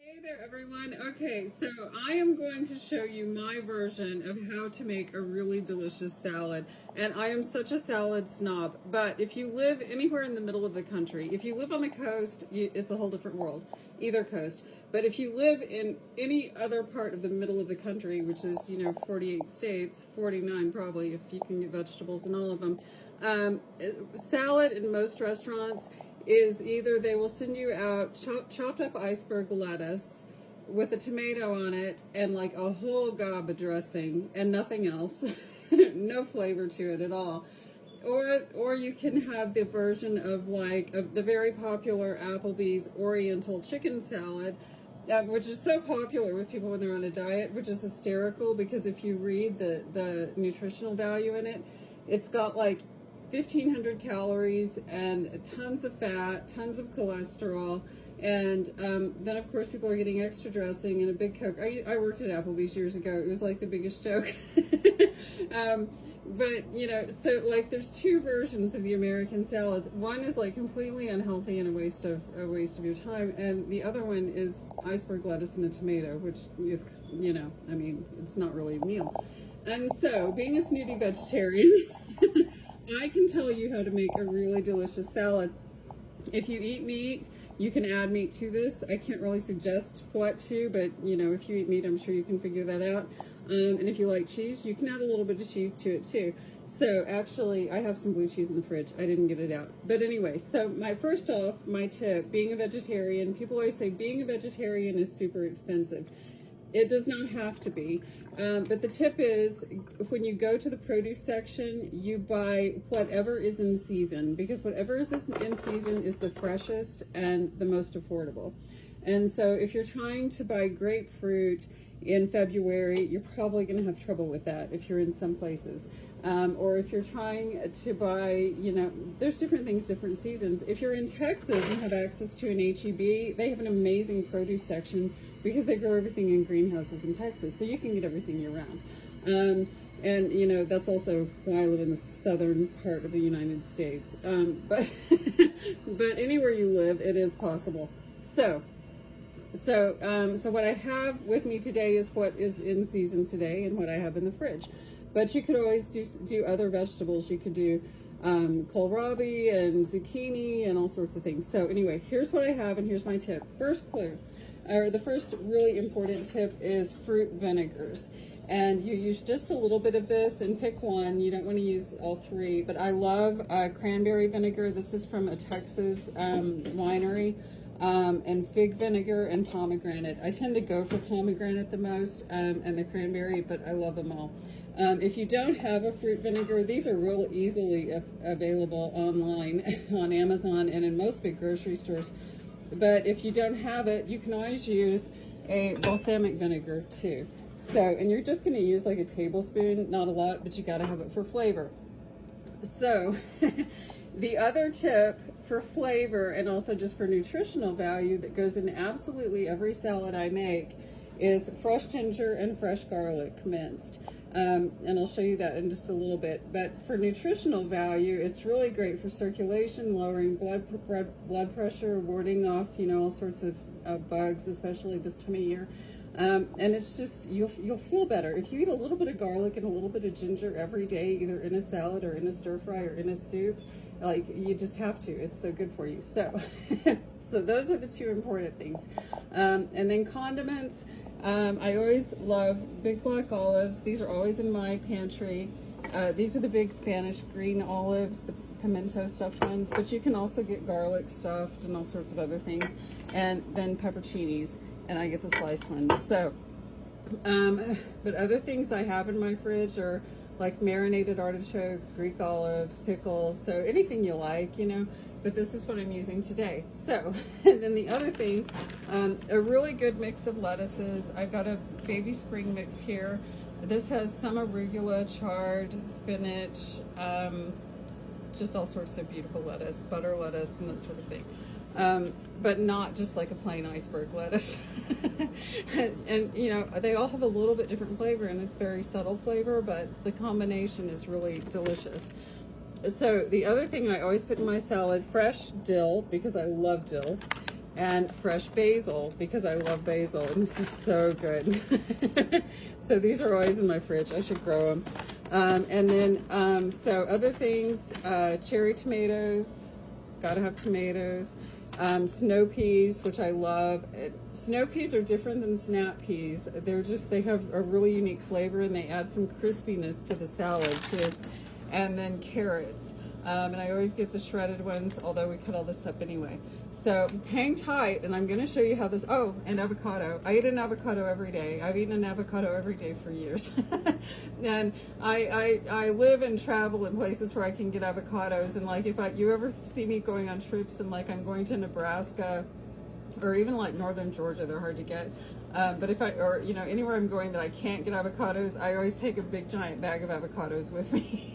Hey there, everyone. Okay, so I am going to show you my version of how to make a really delicious salad. And I am such a salad snob, but if you live anywhere in the middle of the country, if you live on the coast, it's a whole different world, either coast. But if you live in any other part of the middle of the country, which is, 48 states, 49 probably, if you can get vegetables in all of them, salad in most restaurants is either they will send you out chopped up iceberg lettuce with a tomato on it and like a whole gob of dressing and nothing else, no flavor to it at all. Or you can have the version of the very popular Applebee's Oriental chicken salad, which is so popular with people when they're on a diet, which is hysterical because if you read the nutritional value in it, it's got like 1,500 calories and tons of fat, tons of cholesterol, and then of course people are getting extra dressing and a big Coke. I worked at Applebee's years ago. It was like the biggest joke. But so like there's two versions of the American salads. One is like completely unhealthy and a waste of your time, and the other one is iceberg lettuce and a tomato, which I mean, it's not really a meal. And so, being a snooty vegetarian, I can tell you how to make a really delicious salad. If you eat meat, you can add meat to this. I can't really suggest what to, but if you eat meat, I'm sure you can figure that out. And if you like cheese, you can add a little bit of cheese to it too. So actually, I have some blue cheese in the fridge. I didn't get it out. But anyway, so my tip, being a vegetarian, people always say being a vegetarian is super expensive. It does not have to be. But the tip is when you go to the produce section, you buy whatever is in season, because whatever is in season is the freshest and the most affordable. And so if you're trying to buy grapefruit in February, you're probably going to have trouble with that if you're in some places. Or if you're trying to buy, there's different things, different seasons. If you're in Texas and have access to an HEB, they have an amazing produce section because they grow everything in greenhouses in Texas. So you can get everything year round. And that's also why I live in the southern part of the United States. But anywhere you live, it is possible. So what I have with me today is what is in season today and what I have in the fridge. But you could always do other vegetables. You could do kohlrabi and zucchini and all sorts of things. So anyway, here's what I have and here's my tip. First clue, or the first really important tip is fruit vinegars. And you use just a little bit of this and pick one. You don't want to use all three, but I love cranberry vinegar. This is from a Texas winery. And fig vinegar and pomegranate. I tend to go for pomegranate the most and the cranberry, but I love them all. If you don't have a fruit vinegar, these are real easily available online on Amazon and in most big grocery stores. But if you don't have it, you can always use a balsamic vinegar too. So, and you're just going to use like a tablespoon, not a lot, but you got to have it for flavor. So the other tip for flavor and also just for nutritional value that goes in absolutely every salad I make is fresh ginger and fresh garlic minced. And I'll show you that in just a little bit. But for nutritional value, it's really great for circulation, lowering blood pressure, warding off, all sorts of bugs, especially this time of year. And it's just, you'll feel better. If you eat a little bit of garlic and a little bit of ginger every day, either in a salad or in a stir fry or in a soup, like you just have to. It's so good for you. So, so those are the two important things. And then condiments. I always love big black olives. These are always in my pantry. These are the big Spanish green olives, the pimento stuffed ones, but you can also get garlic stuffed and all sorts of other things. And then pepperoncinis. And I get the sliced ones. So, but other things I have in my fridge are like marinated artichokes, Greek olives, pickles, so anything you like, but this is what I'm using today. So, and then the other thing, a really good mix of lettuces. I've got a baby spring mix here. This has some arugula, chard, spinach, just all sorts of beautiful lettuce, butter lettuce, and that sort of thing. But not just like a plain iceberg lettuce. and they all have a little bit different flavor, and it's very subtle flavor, but the combination is really delicious. So the other thing I always put in my salad, fresh dill, because I love dill, and fresh basil, because I love basil, and this is so good. So these are always in my fridge. I should grow them. And then, so other things, cherry tomatoes, gotta have tomatoes. Snow peas, which I love. Snow peas are different than snap peas. They have a really unique flavor, and they add some crispiness to the salad too. And then carrots. And I always get the shredded ones, although we cut all this up anyway. So hang tight, and I'm going to show you how this, oh, and avocado. I eat an avocado every day. I've eaten an avocado every day for years. And I live and travel in places where I can get avocados. And like, if you ever see me going on trips, and like I'm going to Nebraska, or even like northern Georgia, they're hard to get. But or you know, anywhere I'm going that I can't get avocados, I always take a big giant bag of avocados with me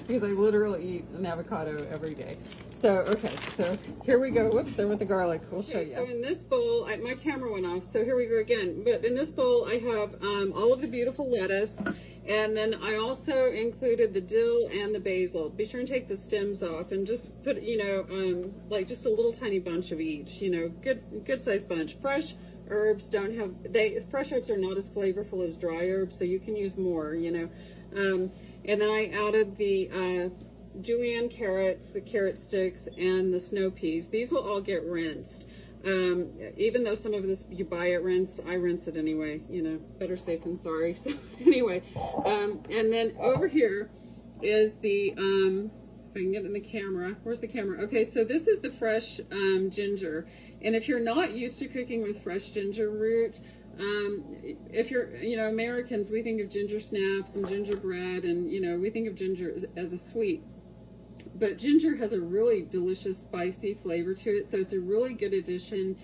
because I literally eat an avocado every day. So, okay, so here we go. Whoops, there with the garlic. We'll show you. So in this bowl, my camera went off, so here we go again. But in this bowl, I have all of the beautiful lettuce. And then I also included the dill and the basil. Be sure and take the stems off, and just put, you know, like just a little tiny bunch of each, you know, good sized bunch. Fresh herbs fresh herbs are not as flavorful as dry herbs, so you can use more, you know. And then I added the julienne carrots, the carrot sticks, and the snow peas. These will all get rinsed. Even though some of this you buy it rinsed, I rinse it anyway, you know, better safe than sorry. So anyway, and then over here is the, if I can get in the camera, where's the camera? Okay, so this is the fresh ginger. And if you're not used to cooking with fresh ginger root, if you're, you know, Americans, we think of ginger snaps and gingerbread, and, you know, we think of ginger as a sweet. But ginger has a really delicious spicy flavor to it, so it's a really good addition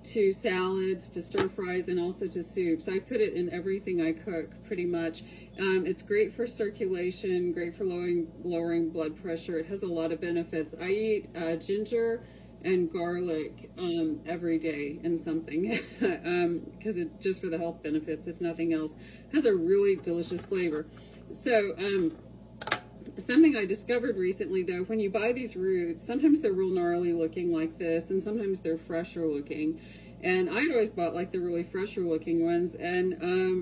to salads, to stir fries, and also to soups. I put it in everything I cook, pretty much. It's great for circulation, great for lowering blood pressure. It has a lot of benefits. I eat ginger and garlic every day in something, because it just for the health benefits, if nothing else. It has a really delicious flavor. So something I discovered recently, though, when you buy these roots, sometimes they're real gnarly looking like this, and sometimes they're fresher looking. And I'd always bought like the really fresher looking ones. And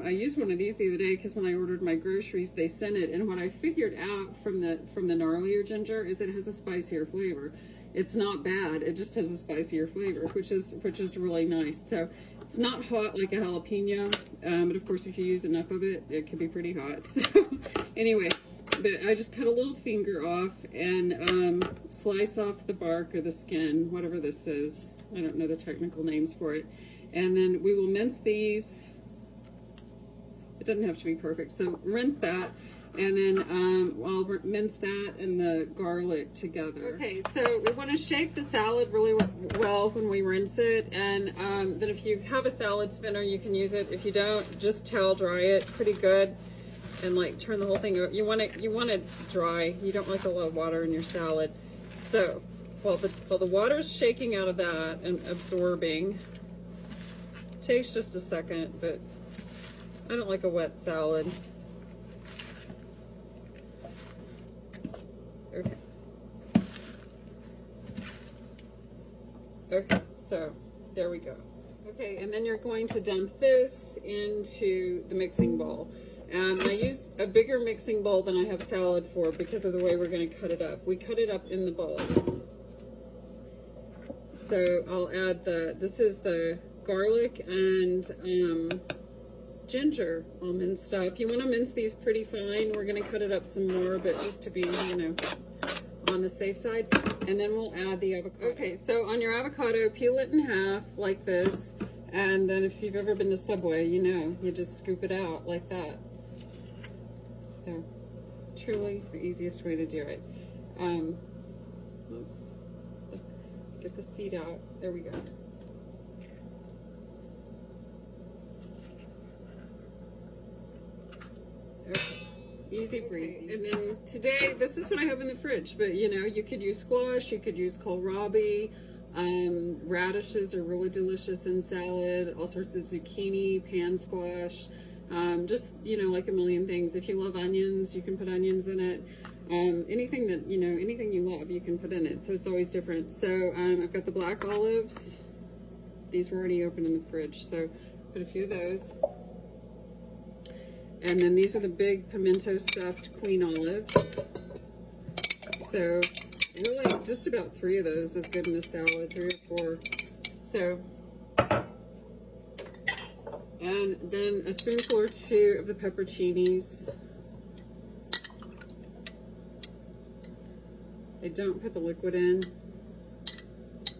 I used one of these the other day because when I ordered my groceries, they sent it. And what I figured out from the gnarlier ginger is it has a spicier flavor. It's not bad. It just has a spicier flavor, which is really nice. So it's not hot like a jalapeno, but of course if you use enough of it, it can be pretty hot. So anyway. But I just cut a little finger off and slice off the bark or the skin, whatever this is. I don't know the technical names for it. And then we will mince these. It doesn't have to be perfect. So rinse that. And then I'll mince that and the garlic together. Okay, so we want to shake the salad really well when we rinse it. And then if you have a salad spinner, you can use it. If you don't, just towel dry it pretty good. And like turn the whole thing over. You want it dry. You don't like a lot of water in your salad. So while the water's shaking out of that and absorbing, it takes just a second, but I don't like a wet salad. Okay. Okay, so there we go. Okay, and then you're going to dump this into the mixing bowl. I use a bigger mixing bowl than I have salad for because of the way we're going to cut it up. We cut it up in the bowl. So I'll add this is the garlic and ginger all minced up. You want to mince these pretty fine. We're going to cut it up some more, but just to be, you know, on the safe side. And then we'll add the avocado. Okay, so on your avocado, peel it in half like this. And then if you've ever been to Subway, you know, you just scoop it out like that. So, truly the easiest way to do it. Let's get the seed out. There we go. Okay. Easy breezy. And then today, this is what I have in the fridge, but you know, you could use squash, you could use kohlrabi. Radishes are really delicious in salad, all sorts of zucchini, pan squash. Just, you know, like a million things. If you love onions, you can put onions in it. Anything that, you know, anything you love, you can put in it. So it's always different. So I've got the black olives. These were already open in the fridge, so put a few of those. And then these are the big pimento stuffed queen olives. So really just about 3 of those is good in a salad, 3 or 4. So, and then a spoonful or 2 of the pepperoncinis. I don't put the liquid in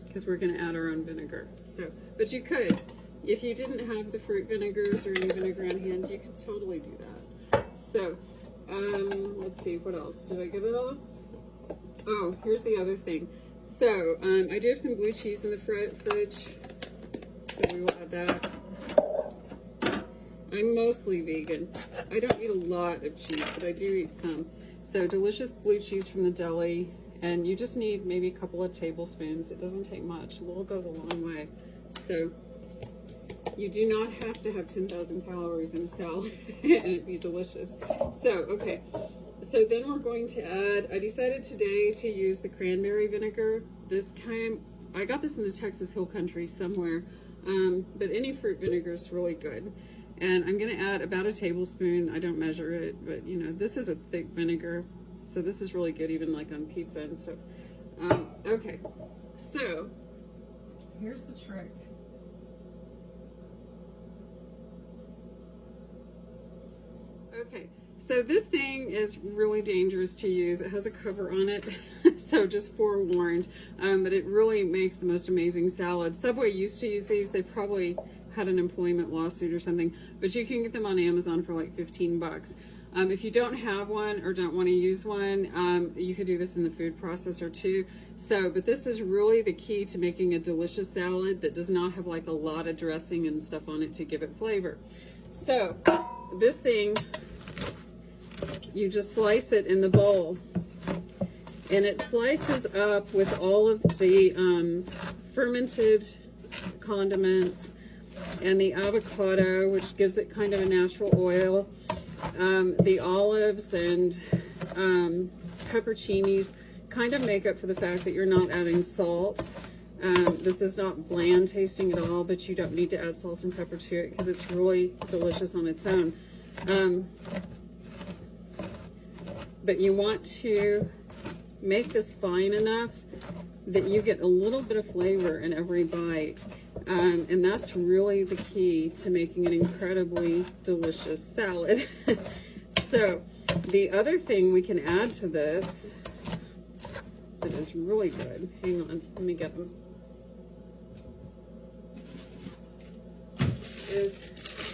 because we're going to add our own vinegar. So, but you could, if you didn't have the fruit vinegars or any vinegar on hand, you could totally do that. So, let's see, what else? Did I get it all? Oh, here's the other thing. So, I do have some blue cheese in the fridge, so we will add that. I'm mostly vegan. I don't eat a lot of cheese, but I do eat some. So, delicious blue cheese from the deli. And you just need maybe a couple of tablespoons. It doesn't take much. A little goes a long way. So you do not have to have 10,000 calories in a salad and it'd be delicious. So, okay. So then we're going to add, I decided today to use the cranberry vinegar. This kind, I got this in the Texas Hill Country somewhere, but any fruit vinegar is really good. And I'm gonna add about a tablespoon. I don't measure it, but you know, this is a thick vinegar. So this is really good, even like on pizza and stuff. Okay, so here's the trick. Okay, so this thing is really dangerous to use. It has a cover on it, so just forewarned. But it really makes the most amazing salad. Subway used to use these. They probably had an employment lawsuit or something, but you can get them on Amazon for like 15 bucks. If you don't have one or don't want to use one, you could do this in the food processor too. So, but this is really the key to making a delicious salad that does not have like a lot of dressing and stuff on it to give it flavor. So, this thing, you just slice it in the bowl. And it slices up with all of the fermented condiments and the avocado, which gives it kind of a natural oil. The olives and pepperoncinis kind of make up for the fact that you're not adding salt. This is not bland tasting at all, but you don't need to add salt and pepper to it because it's really delicious on its own. But you want to make this fine enough that you get a little bit of flavor in every bite. And that's really the key to making an incredibly delicious salad. So the other thing we can add to this that is really good, hang on, let me get them, is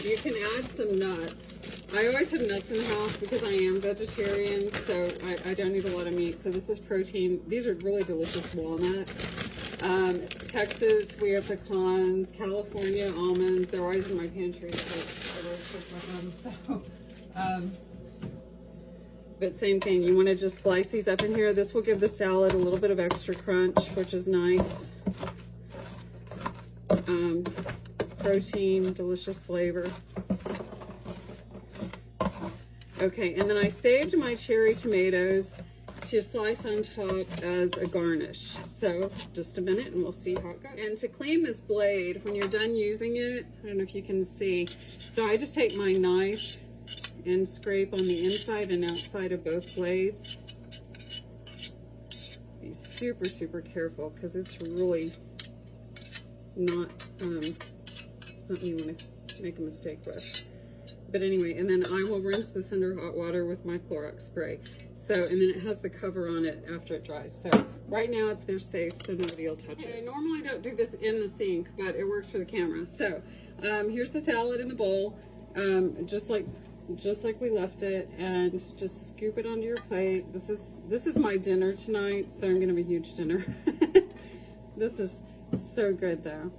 you can add some nuts. I always have nuts in the house because I am vegetarian, so I don't eat a lot of meat. So this is protein. These are really delicious walnuts. Texas, we have pecans. California, almonds. They're always in my pantry. But same thing, you want to just slice these up in here. This will give the salad a little bit of extra crunch, which is nice. Protein, delicious flavor. Okay, and then I saved my cherry tomatoes to slice on top as a garnish. So just a minute and we'll see how it goes. And to clean this blade, when you're done using it, I don't know if you can see, so I just take my knife and scrape on the inside and outside of both blades. Be super, super careful because it's really not something you want to make a mistake with. But anyway, and then I will rinse this under hot water with my Clorox spray. So, and then it has the cover on it after it dries. So right now it's there safe, so nobody will touch it. I normally don't do this in the sink, but it works for the camera. So here's the salad in the bowl, just like we left it, and just scoop it onto your plate. This is my dinner tonight, so I'm gonna have a huge dinner. This is so good though.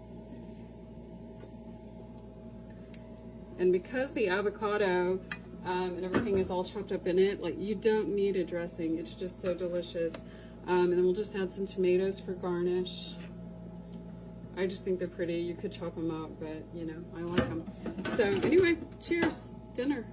And because the avocado and everything is all chopped up in it, like, you don't need a dressing. It's just so delicious. And then we'll just add some tomatoes for garnish. I just think they're pretty. You could chop them up, but you know, I like them. So anyway, cheers, dinner.